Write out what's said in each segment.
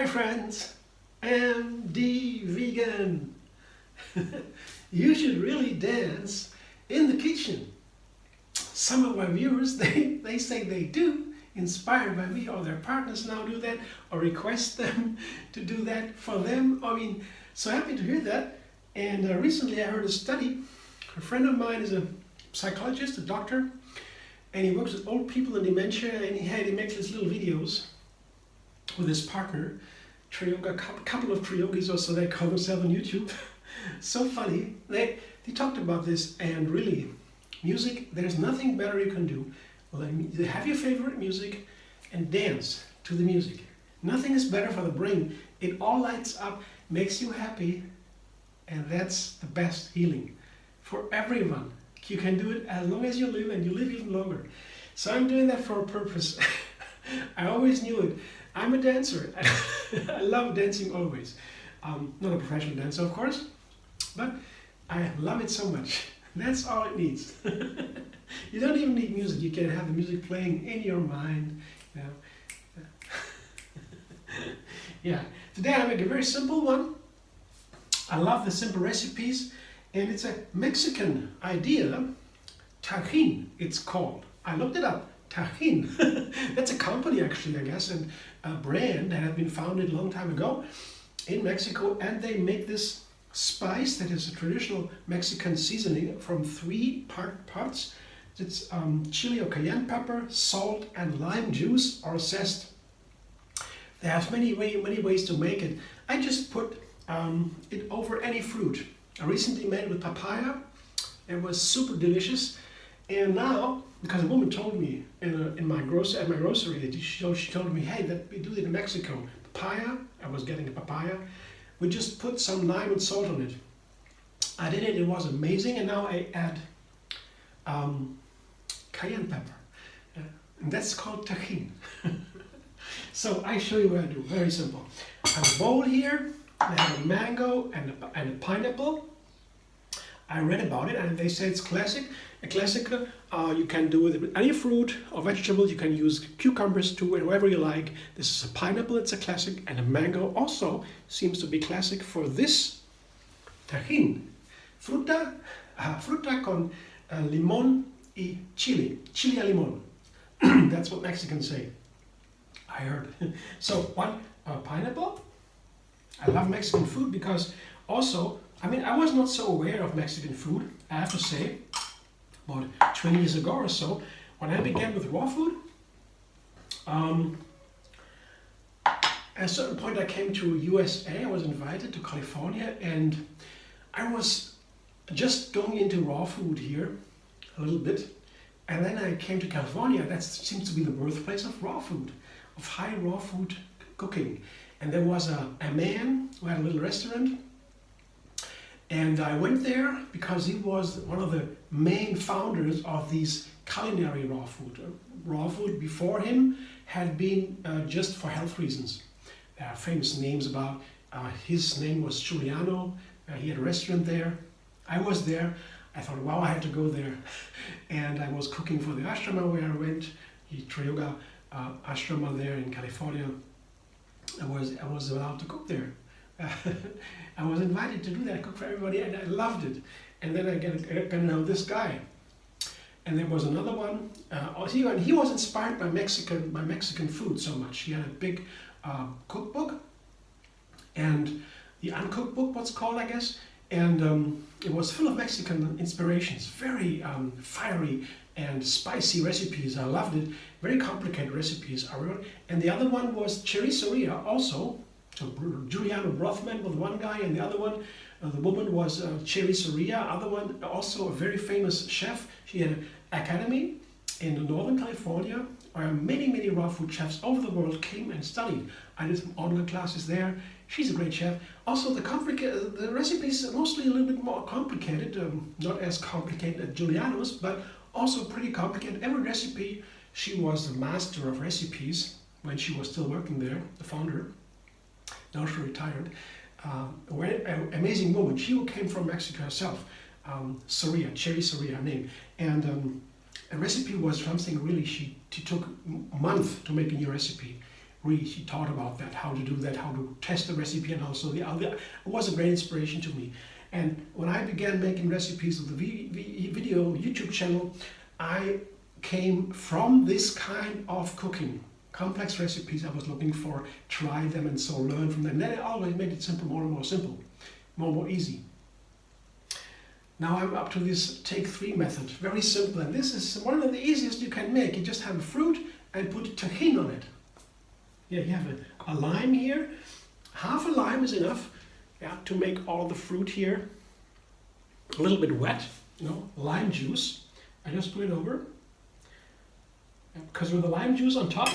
friends, MD Vegan. You should really dance in the kitchen. Some of my viewers, they say they do, inspired by me, or their partners now do that, or request them to do that for them. I mean, so happy to hear that. And recently I heard a study. A friend of mine is a psychologist, a doctor, and he works with old people in dementia, and he makes these little videos with his partner, a couple of Triyogis, or so they call themselves on YouTube. So funny. They talked about this, and really, music, there's nothing better you can do. Well, have your favorite music and dance to the music. Nothing is better for the brain. It all lights up, makes you happy, and that's the best healing for everyone. You can do it as long as you live, and you live even longer. So I'm doing that for a purpose. I always knew it. I'm a dancer. I love dancing always. Not a professional dancer, of course, but I love it so much. That's all it needs. You don't even need music. You can have the music playing in your mind. You know. Yeah. Today I make a very simple one. I love the simple recipes, and it's a Mexican idea. Tajin, it's called. I looked it up. Tajin. That's a company, actually, I guess, and a brand that had been founded a long time ago in Mexico, and they make this spice that is a traditional Mexican seasoning from three parts. It's chili or cayenne pepper, salt, and lime juice or zest. They have many ways to make it. I just put it over any fruit. I recently made it with papaya. It was super delicious. And now, because a woman told me at my grocery, she told me, hey, that we do it in Mexico. Papaya, I was getting a papaya. We just put some lime and salt on it. I did it, it was amazing, and now I add cayenne pepper. And that's called Tajin. So I show you what I do, very simple. I have a bowl here, I have a mango and a pineapple. I read about it, and they say it's classic. A classic, you can do it with any fruit or vegetable. You can use cucumbers too, and whatever you like. This is a pineapple, it's a classic, and a mango also seems to be classic for this Tajin. Fruta con limón y chili. Chili a limón. That's what Mexicans say. I heard. So one pineapple. I love Mexican food because also, I mean, I was not so aware of Mexican food, I have to say, about 20 years ago or so, when I began with raw food. At a certain point I came to USA, I was invited to California, and I was just going into raw food here a little bit, and then I came to California. That seems to be the birthplace of raw food, of high raw food cooking. And there was a man who had a little restaurant, and I went there because he was one of the main founders of these culinary raw food. Raw food before him had been just for health reasons. There are famous names about, his name was Giuliano, he had a restaurant there. I was there, I thought, wow, I had to go there. And I was cooking for the ashrama where I went, the Triyoga ashrama there in California. I was allowed to cook there. I was invited to do that, cook for everybody, and I loved it. And then I got to know this guy. And there was another one. He was inspired by Mexican food so much. He had a big cookbook, and the uncooked book, what's called, I guess. And it was full of Mexican inspirations, very fiery and spicy recipes. I loved it. Very complicated recipes I wrote. And the other one was choriceria also. So Giuliano Brothman was one guy, and the other one, the woman was choriceria. Other one, also a very famous chef. She had an academy in Northern California, where many raw food chefs over the world came and studied. I did some online classes there. She's a great chef. Also, the recipes are mostly a little bit more complicated, not as complicated as Giuliano's, but also pretty complicated. Every recipe, she was the master of recipes when she was still working there, the founder. Now she retired. An amazing woman. She came from Mexico herself. Cherry Soria, her name. And a recipe was something really, she took a month to make a new recipe. she taught about that, how to do that, how to test the recipe, and also it was a great inspiration to me. And when I began making recipes of the video YouTube channel, I came from this kind of cooking. Complex recipes I was looking for, try them and so learn from them. And then I always made it simple, more and more simple, more and more easy. Now I'm up to this take 3 method, very simple, and this is one of the easiest you can make. You just have a fruit and put Tajin on it. Yeah, you have a lime here. Half a lime is enough, yeah, to make all the fruit here a little bit wet, lime juice. I just put it over, because with the lime juice on top,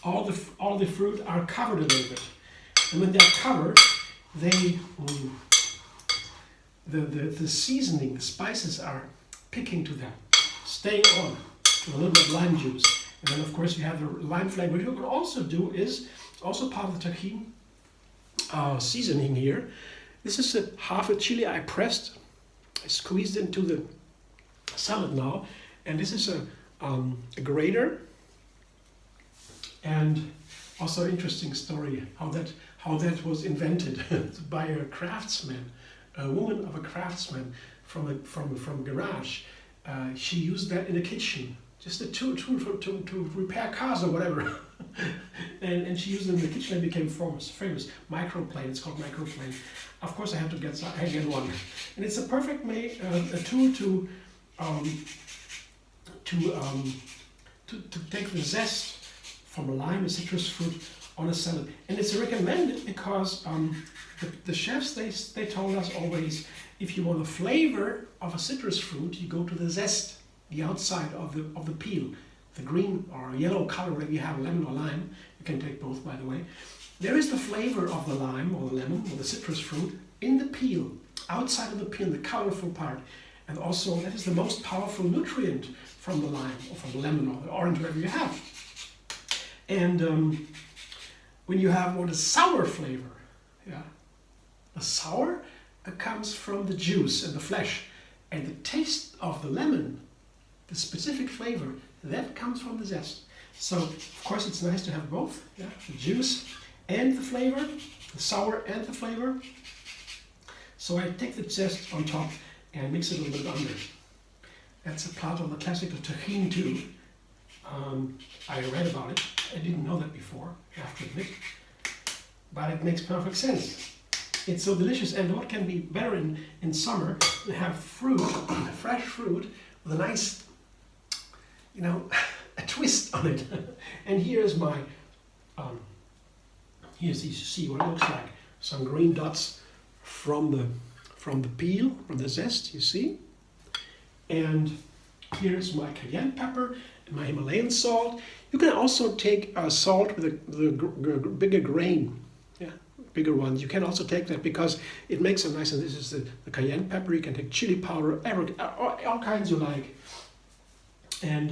all the fruit are covered a little bit, and when they're covered, the seasoning, the spices are picking to them, staying on with a little bit of lime juice. And then of course you have the lime flavor. What you can also do is, also part of the Tajin seasoning here. This is half a chili I pressed, I squeezed into the salad now. And this is a grater. And also interesting story, how that was invented by a craftsman, a woman of a craftsman from a garage. She used that in the kitchen, just a tool to repair cars or whatever. and she used it in the kitchen and became famous. Microplane, it's called microplane. Of course I had to get one. And it's a perfect a tool to take the zest from a lime, a citrus fruit, on a salad. And it's recommended because the chefs, they told us always, if you want the flavor of a citrus fruit, you go to the zest, the outside of the peel, the green or yellow color, whether you have lemon or lime. You can take both, by the way. There is the flavor of the lime or the lemon or the citrus fruit in the peel, outside of the peel, the colorful part. And also that is the most powerful nutrient from the lime or from the lemon or the orange, whatever you have. And when you want a sour flavor, yeah, the sour comes from the juice and the flesh, and the taste of the lemon, the specific flavor, that comes from the zest. So of course it's nice to have both, yeah, the juice and the flavor, the sour and the flavor. So I take the zest on top and mix it a little bit under. That's a part of the classical Tajin too. I read about it. I didn't know that before, I have to admit. But it makes perfect sense. It's so delicious, and what can be better in summer? You have fruit, fresh fruit, with a nice, a twist on it. And here's my, here's you see what it looks like. Some green dots from the peel, from the zest, you see. And here's my cayenne pepper and my Himalayan salt. You can also take salt with a bigger grain, yeah, bigger ones. You can also take that because it makes a nice, and this is the cayenne pepper. You can take chili powder, all kinds you like. And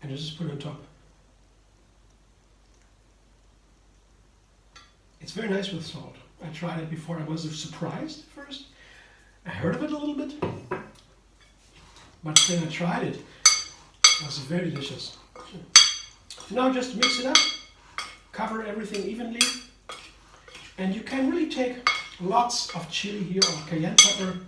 just put it on top. It's very nice with salt. I tried it before. I was surprised at first. I heard of it a little bit, but then I tried it. It was very delicious. Now just mix it up, cover everything evenly, and you can really take lots of chili here or cayenne pepper.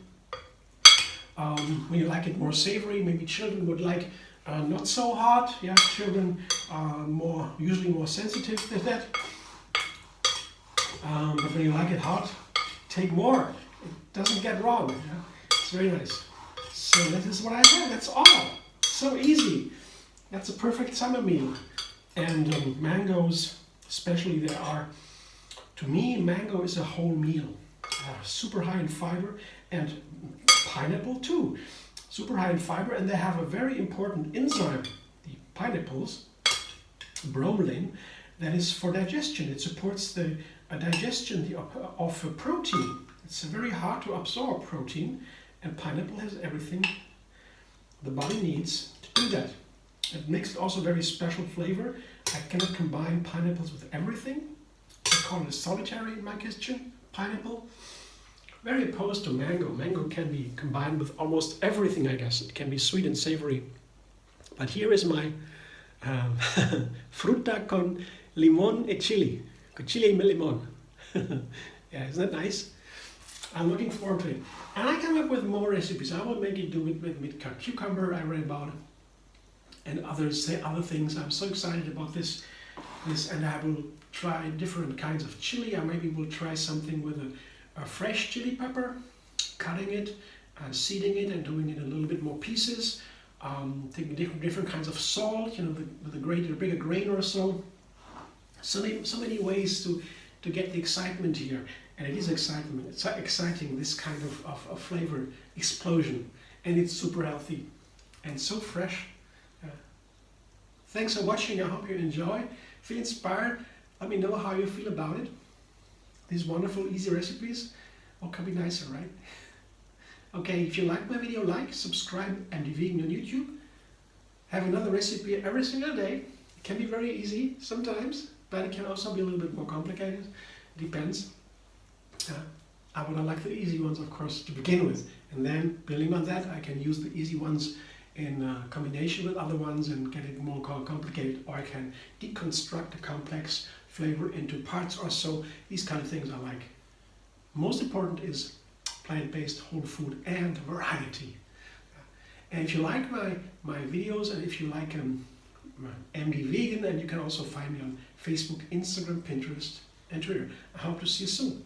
When you like it more savory, maybe children would like not so hot. Yeah, children are usually more sensitive to that. But when you like it hot, take more. It doesn't get wrong. Yeah? It's very nice. So that is what I have. That's all. So easy. That's a perfect summer meal. And mangoes, especially, to me, mango is a whole meal. Super high in fiber, and pineapple too. Super high in fiber, and they have a very important enzyme, the pineapples, bromelain, that is for digestion. It supports the digestion of protein. It's very hard to absorb protein, and pineapple has everything the body needs to do that. It makes it also very special flavor. I cannot combine pineapples with everything. I call it a solitary in my kitchen, pineapple. Very opposed to mango. Mango can be combined with almost everything, I guess. It can be sweet and savory. But here is my Um, fruta con limón e chili. Con chili and limón. Yeah, isn't that nice? I'm looking forward to it. And I come up with more recipes. I will make it do it with cucumber I read about, and others say other things. I'm so excited about this, and I will try different kinds of chili. I maybe will try something with a fresh chili pepper, cutting it, seeding it, and doing it in a little bit more pieces. Taking different kinds of salt, with a bigger grain or so. So many ways to get the excitement here, and it is excitement. It's exciting, this kind of flavor explosion, and it's super healthy and so fresh. Thanks for watching. I hope you enjoy. Feel inspired. Let me know how you feel about it. These wonderful, easy recipes. What could be nicer, right? Okay, if you like my video, like, subscribe, and be vegan on YouTube. Have another recipe every single day. It can be very easy sometimes, but it can also be a little bit more complicated. Depends. I would like the easy ones, of course, to begin with, and then building on that, I can use the easy ones in combination with other ones and get it more complicated, or I can deconstruct a complex flavor into parts or so. These kind of things I like. Most important is plant-based, whole food, and variety. And if you like my videos, and if you like MD Vegan, then you can also find me on Facebook, Instagram, Pinterest, and Twitter. I hope to see you soon.